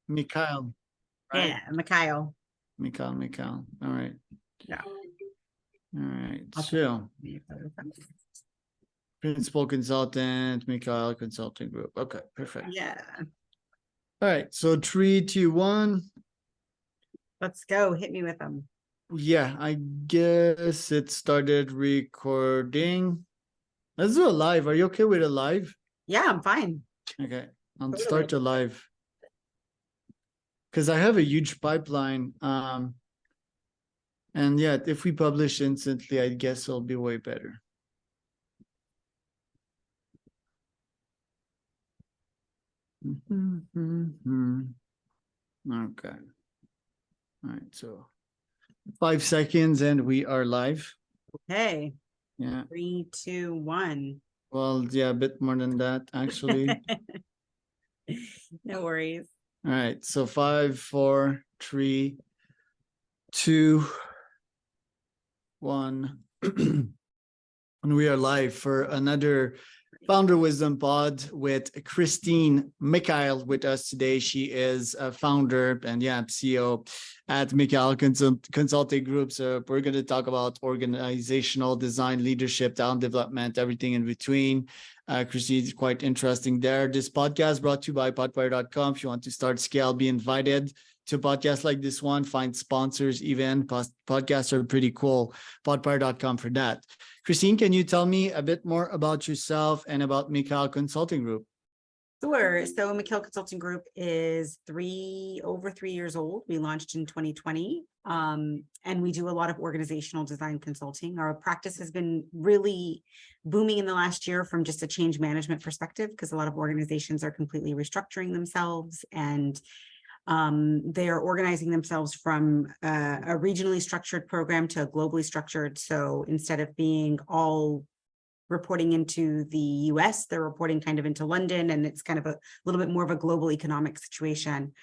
Mikhail, right? Yeah, Mikhail. Mikhail. All right. Yeah. All right. I'll So, principal consultant, Mikhail Consulting Group. Okay, perfect. Yeah. All right. So 3, 2, 1. Let's go. Hit me with them. Yeah, I guess it started recording. Let's do a live. Are you okay with a live? Yeah, I'm fine. Okay, I'll start the live. Because I have a huge pipeline. And yeah, if we publish instantly, I guess it'll be way better. Okay. All right, so 5 seconds and we are live. Okay. Yeah. 3, 2, 1. Well, yeah, a bit more than that, actually. No worries. All right, so 5, 4, 3, 2, 1. And we are live for another Founder Wisdom Pod with Christine Mikhail with us today. She is a founder and CEO at Mikhail Consulting Group. So we're going to talk about organizational design, leadership, talent development, everything in between. Christine is quite interesting there. This podcast brought to you by podfire.com. If you want to start scale, be invited to podcasts like this one, find sponsors even. Podcasts are pretty cool. Podfire.com for that. Christine, can you tell me a bit more about yourself and about Mikhail Consulting Group? Sure. So Mikhail Consulting Group is over 3 years old. We launched in 2020, and we do a lot of organizational design consulting. Our practice has been really booming in the last year from just a change management perspective, because a lot of organizations are completely restructuring themselves, and they are organizing themselves from a regionally structured program to a globally structured. So instead of being all reporting into the US, they're reporting kind of into London, and it's kind of a little bit more of a global economic situation.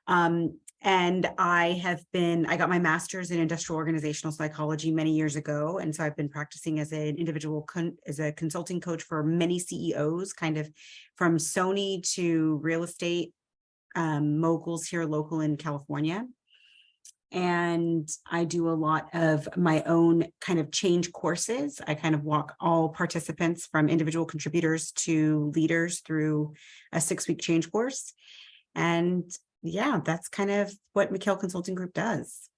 And I got my master's in industrial organizational psychology many years ago. And so I've been practicing as an individual, as a consulting coach for many CEOs, kind of from Sony to real estate moguls here local in California. And I do a lot of my own kind of change courses. I kind of walk all participants from individual contributors to leaders through a 6-week change course. And yeah, that's kind of what Mikhail Consulting Group does.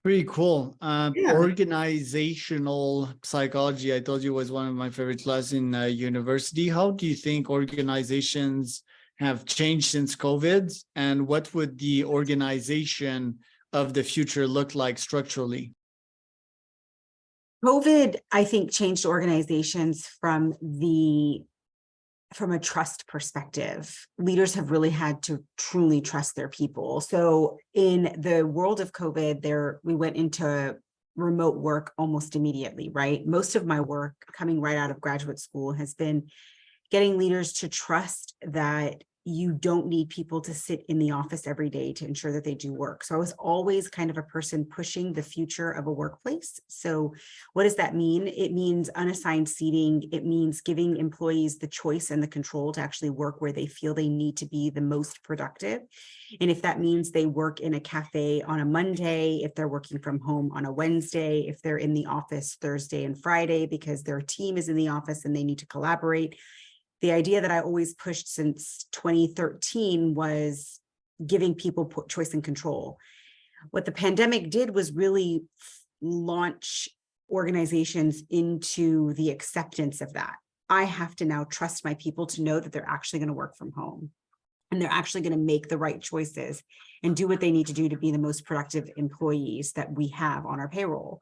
Pretty cool. Yeah. Organizational psychology, I told you, was one of my favorite classes in university. How do you think organizations have changed since COVID? And what would the organization of the future look like structurally? COVID, I think, changed organizations from a trust perspective. Leaders have really had to truly trust their people. So in the world of COVID, we went into remote work almost immediately, right? Most of my work coming right out of graduate school has been getting leaders to trust that you don't need people to sit in the office every day to ensure that they do work. So I was always kind of a person pushing the future of a workplace. So what does that mean? It means unassigned seating. It means giving employees the choice and the control to actually work where they feel they need to be the most productive. And if that means they work in a cafe on a Monday, if they're working from home on a Wednesday, if they're in the office Thursday and Friday because their team is in the office and they need to collaborate. The idea that I always pushed since 2013 was giving people choice and control. What the pandemic did was really launch organizations into the acceptance of that. I have to now trust my people to know that they're actually going to work from home and they're actually going to make the right choices and do what they need to do to be the most productive employees that we have on our payroll.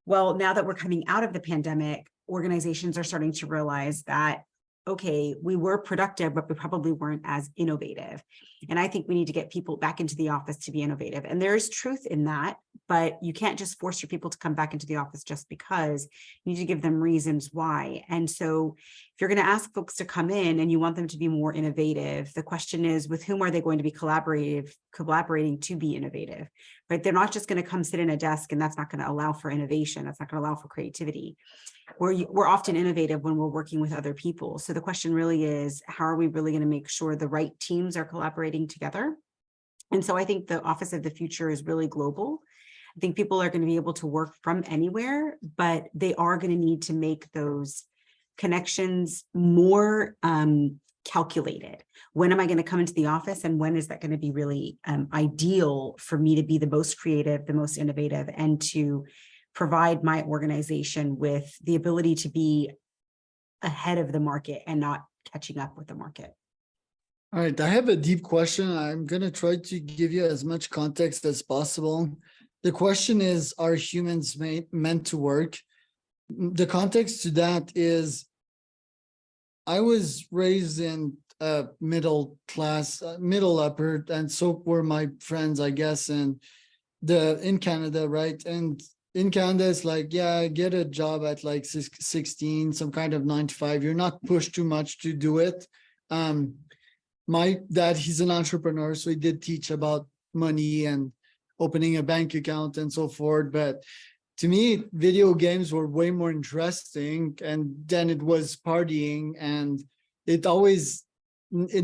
Well, now that we're coming out of the pandemic, organizations are starting to realize that, okay, we were productive, but we probably weren't as innovative. And I think we need to get people back into the office to be innovative. And there is truth in that, but you can't just force your people to come back into the office just because. You need to give them reasons why. And so if you're going to ask folks to come in and you want them to be more innovative, the question is, with whom are they going to be collaborating to be innovative, right? They're not just going to come sit in a desk, and that's not going to allow for innovation. That's not going to allow for creativity. we're often innovative when we're working with other people. So the question really is, how are we really going to make sure the right teams are collaborating together? And so I think the Office of the Future is really global. I think people are going to be able to work from anywhere, but they are going to need to make those connections more calculated. When am I going to come into the office, and when is that going to be really ideal for me to be the most creative, the most innovative, and to provide my organization with the ability to be ahead of the market and not catching up with the market. All right, I have a deep question. I'm going to try to give you as much context as possible. The question is, are humans meant to work? The context to that is, I was raised in middle class, middle upper, and so were my friends, I guess, and in Canada, right? And in Canada, it's like, yeah, get a job at like 16, some kind of 9 to 5. You're not pushed too much to do it. My dad, he's an entrepreneur, so he did teach about money and opening a bank account and so forth. But to me, video games were way more interesting, and then it was partying, and it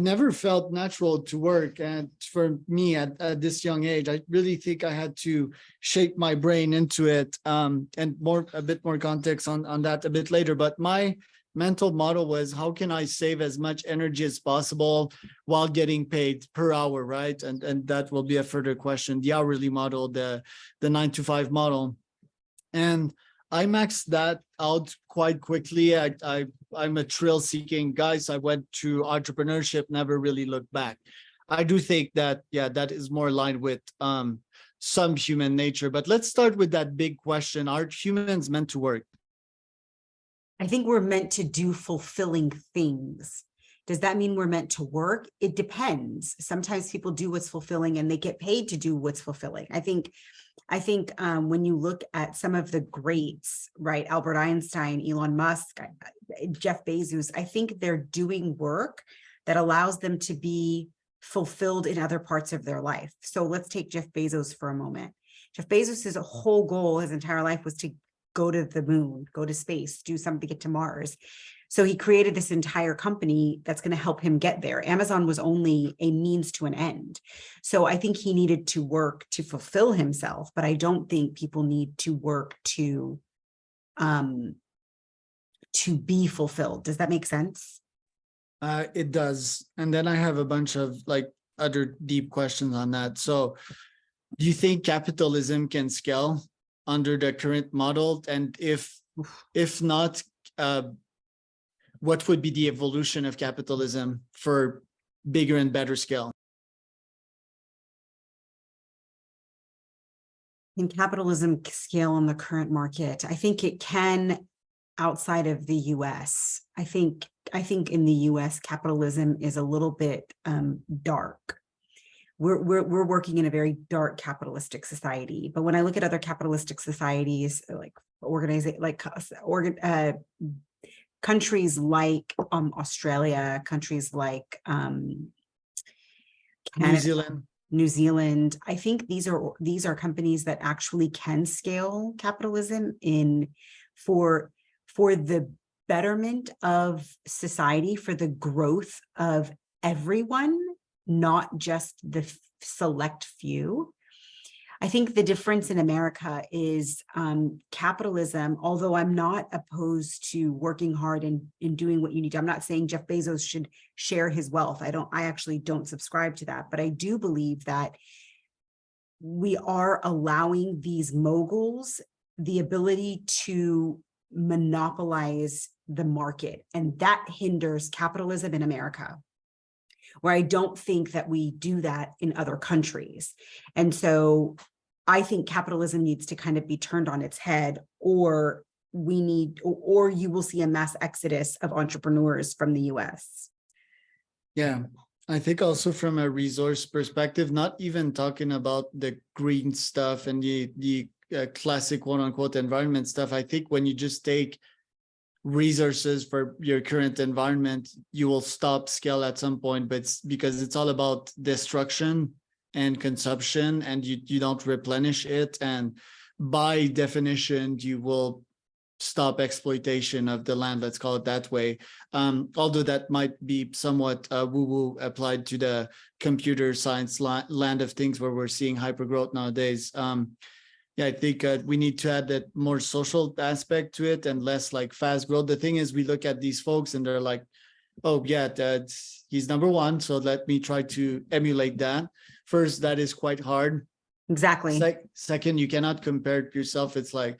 never felt natural to work. And for me at this young age, I really think I had to shape my brain into it. And a bit more context on that a bit later. But my mental model was, how can I save as much energy as possible while getting paid per hour, right? And that will be a further question, the hourly model, the 9 to 5 model. And I maxed that out quite quickly. I'm a thrill-seeking guy, so I went to entrepreneurship, never really looked back. I do think that, yeah, that is more aligned with some human nature. But let's start with that big question. Are humans meant to work? I think we're meant to do fulfilling things. Does that mean we're meant to work? It depends. Sometimes people do what's fulfilling and they get paid to do what's fulfilling. I think when you look at some of the greats, right? Albert Einstein, Elon Musk, Jeff Bezos, I think they're doing work that allows them to be fulfilled in other parts of their life. So let's take Jeff Bezos for a moment. Jeff Bezos' whole goal his entire life was to go to the moon, go to space, do something, get to Mars. So he created this entire company that's going to help him get there. Amazon was only a means to an end. So I think he needed to work to fulfill himself, but I don't think people need to work to be fulfilled. Does that make sense? It does. And then I have a bunch of like other deep questions on that. So do you think capitalism can scale under the current model? And if not, what would be the evolution of capitalism for bigger and better scale? Can capitalism scale on the current market? I think it can outside of the US. I think in the US, capitalism is a little bit dark. We're working in a very dark capitalistic society. But when I look at other capitalistic societies, like countries like Australia, countries like Canada, New Zealand, I think these are companies that actually can scale capitalism for the betterment of society, for the growth of everyone, not just the select few. I think the difference in America is capitalism, although I'm not opposed to working hard and doing what you need to. I'm not saying Jeff Bezos should share his wealth. I actually don't subscribe to that, but I do believe that we are allowing these moguls the ability to monopolize the market, and that hinders capitalism in America, where I don't think that we do that in other countries. And so I think capitalism needs to kind of be turned on its head, or you will see a mass exodus of entrepreneurs from the US. Yeah, I think also from a resource perspective, not even talking about the green stuff and the classic quote unquote environment stuff. I think when you just take resources for your current environment, you will stop scale at some point, but it's because it's all about destruction and consumption, and you don't replenish it. And by definition, you will stop exploitation of the land, let's call it that way. Although that might be somewhat woo-woo applied to the computer science land of things where we're seeing hypergrowth nowadays. Yeah, I think we need to add that more social aspect to it and less like fast growth. The thing is, we look at these folks and they're like, oh yeah, he's number one, so let me try to emulate that. First, that is quite hard. Exactly. Second, you cannot compare yourself. It's like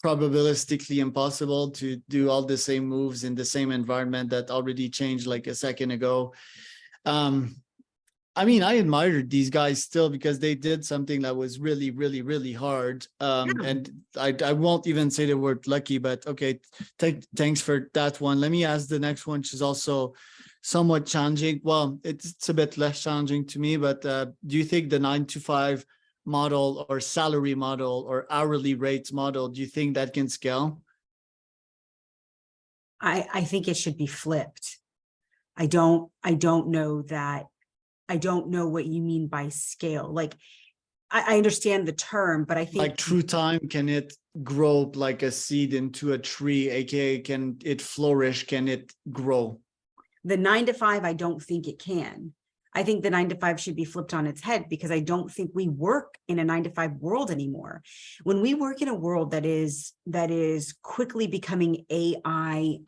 probabilistically impossible to do all the same moves in the same environment that already changed like a second ago. I mean, I admired these guys still because they did something that was really, really, really hard. And I won't even say the word lucky, but okay, thanks for that one. Let me ask the next one, which is also somewhat challenging. Well, it's a bit less challenging to me, but do you think the 9-to-5 model or salary model or hourly rates model, do you think that can scale? I think it should be flipped. I don't know that. I don't know what you mean by scale. Like, I understand the term, but I think like true time, can it grow like a seed into a tree, aka can it flourish, can it grow? the 9-to-5, I don't think it can. I think the 9-to-5 should be flipped on its head because I don't think we work in a 9-to-5 world anymore. When we work in a world that is quickly becoming AI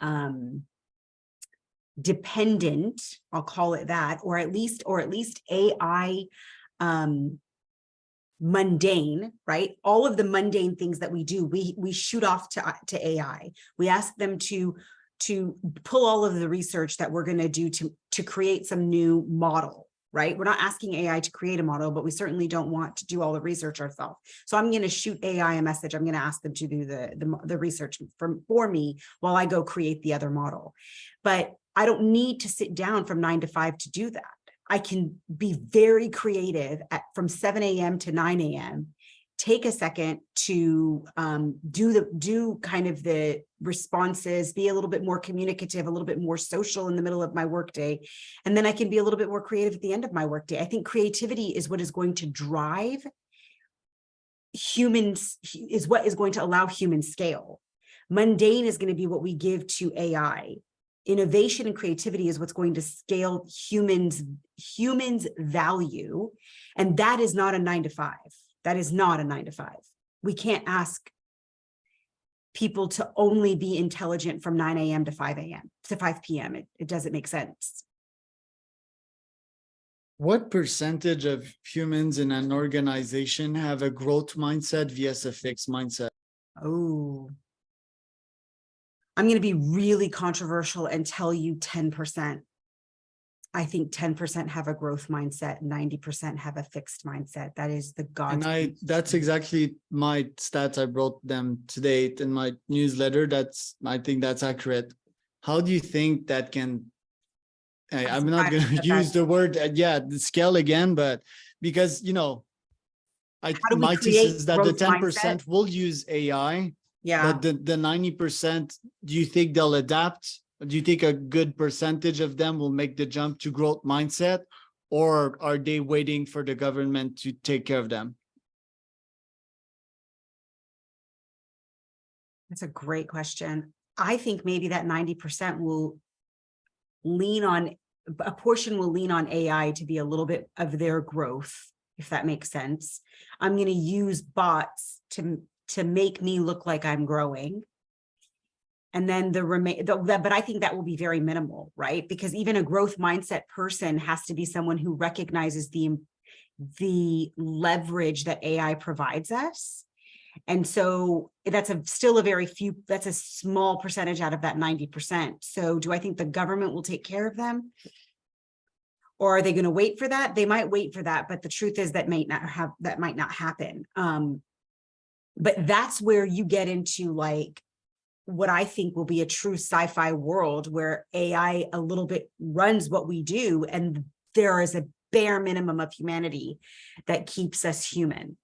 dependent, I'll call it that, or at least AI mundane, right? All of the mundane things that we do, we shoot off to AI. We ask them to pull all of the research that we're going to do to create some new model, right? We're not asking AI to create a model, but we certainly don't want to do all the research ourselves. So I'm going to shoot AI a message. I'm going to ask them to do the research for me while I go create the other model. But I don't need to sit down from 9 to 5 to do that. I can be very creative from 7 a.m. to 9 a.m. Take a second to do kind of the responses, be a little bit more communicative, a little bit more social in the middle of my workday. And then I can be a little bit more creative at the end of my workday. I think creativity is what is going to drive humans, is what is going to allow human scale. Mundane is going to be what we give to AI. Innovation and creativity is what's going to scale humans value. And that is not a 9 to 5. That is not a 9 to 5. We can't ask people to only be intelligent from 9 a.m. to 5 p.m. It doesn't make sense. What percentage of humans in an organization have a growth mindset versus a fixed mindset? Oh, I'm going to be really controversial and tell you 10%. I think 10% have a growth mindset, 90% have a fixed mindset. That is the God's. And that's exactly my stats. I wrote them today in my newsletter. I think that's accurate. How do you think that can, I'm not going to use the word, the scale again, but because, my thesis is that the 10% will use AI. Yeah. But the 90%, do you think they'll adapt? Do you think a good percentage of them will make the jump to growth mindset, or are they waiting for the government to take care of them? That's a great question. I think maybe that 90% will lean on, a portion will lean on AI to be a little bit of their growth, if that makes sense. I'm going to use bots to make me look like I'm growing. And then but I think that will be very minimal, right? Because even a growth mindset person has to be someone who recognizes the leverage that AI provides us. And so that's still that's a small percentage out of that 90%. So do I think the government will take care of them? Or are they going to wait for that? They might wait for that, but the truth is that might not happen. But that's where you get into like what I think will be a true sci-fi world where AI a little bit runs what we do, and there is a bare minimum of humanity that keeps us human.